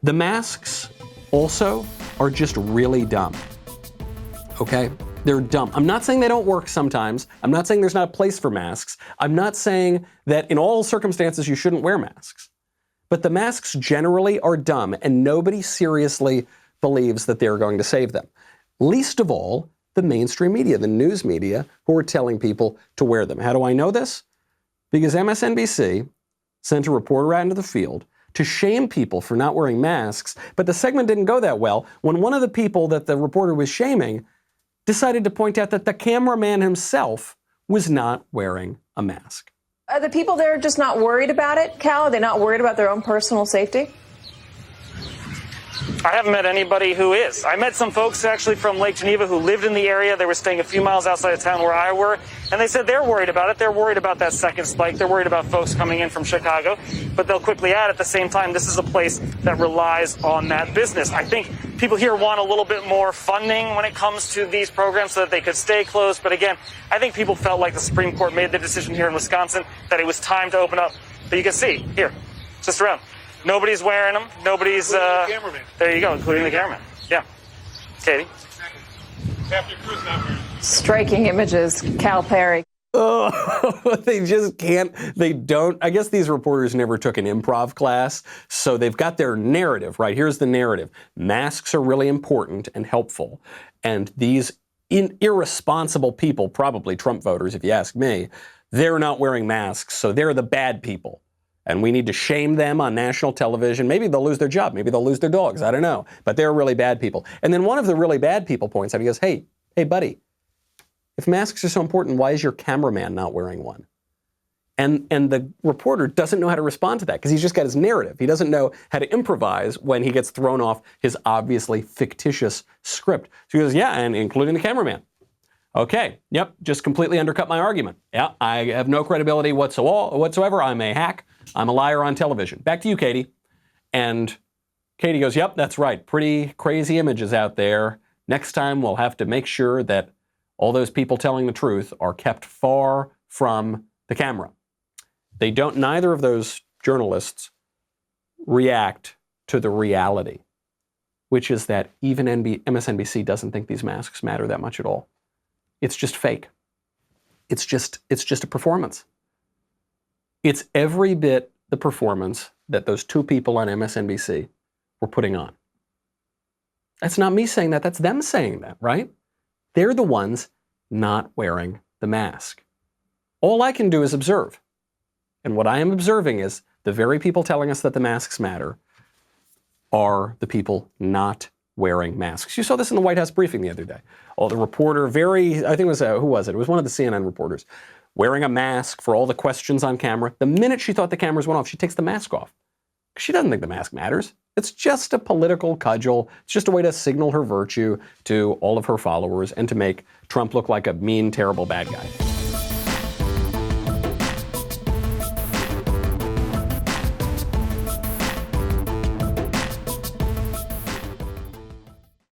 The masks also are just really dumb, okay? They're dumb. I'm not saying they don't work sometimes. I'm not saying there's not a place for masks. I'm not saying that in all circumstances you shouldn't wear masks. But the masks generally are dumb, and nobody seriously believes that they're going to save them. Least of all, the mainstream media, the news media, who are telling people to wear them. How do I know this? Because MSNBC sent a reporter out into the field to shame people for not wearing masks, but the segment didn't go that well when one of the people that the reporter was shaming decided to point out that the cameraman himself was not wearing a mask. Are the people there just not worried about it, Cal? Are they not worried about their own personal safety? I haven't met anybody who is. I met some folks actually from Lake Geneva who lived in the area. They were staying a few miles outside of town where I were, and they said they're worried about it. They're worried about that second spike. They're worried about folks coming in from Chicago. But they'll quickly add at the same time, this is a place that relies on that business. I think people here want a little bit more funding when it comes to these programs so that they could stay closed. But again, I think people felt like the Supreme Court made the decision here in Wisconsin that it was time to open up. But you can see here, just around. Nobody's wearing them. Nobody's. The cameraman. There you go, including the cameraman. Yeah. Katie. Captain Cruz not wearing. Striking images, Cal Perry. Oh, they just can't. They don't. I guess these reporters never took an improv class, so they've got their narrative, right? Here's the narrative. Masks are really important and helpful, and these irresponsible people, probably Trump voters, if you ask me, they're not wearing masks, so they're the bad people. And we need to shame them on national television. Maybe they'll lose their job. Maybe they'll lose their dogs. I don't know. But they're really bad people. And then one of the really bad people points out, he goes, hey, buddy, if masks are so important, why is your cameraman not wearing one? And the reporter doesn't know how to respond to that because he's just got his narrative. He doesn't know how to improvise when he gets thrown off his obviously fictitious script. So he goes, yeah, and including the cameraman. Okay, yep, just completely undercut my argument. Yeah, I have no credibility whatsoever. I'm a hack. I'm a liar on television. Back to you, Katie. And Katie goes, yep, that's right. Pretty crazy images out there. Next time we'll have to make sure that all those people telling the truth are kept far from the camera. Neither of those journalists react to the reality, which is that even MSNBC doesn't think these masks matter that much at all. It's just fake. It's just a performance. It's every bit the performance that those two people on MSNBC were putting on. That's not me saying that, that's them saying that, right? They're the ones not wearing the mask. All I can do is observe. And what I am observing is the very people telling us that the masks matter are the people not wearing masks. You saw this in the White House briefing the other day. Oh, the reporter, I think it was, who was it? It was one of the CNN reporters, wearing a mask for all the questions on camera. The minute she thought the cameras went off, she takes the mask off. She doesn't think the mask matters. It's just a political cudgel. It's just a way to signal her virtue to all of her followers and to make Trump look like a mean, terrible, bad guy.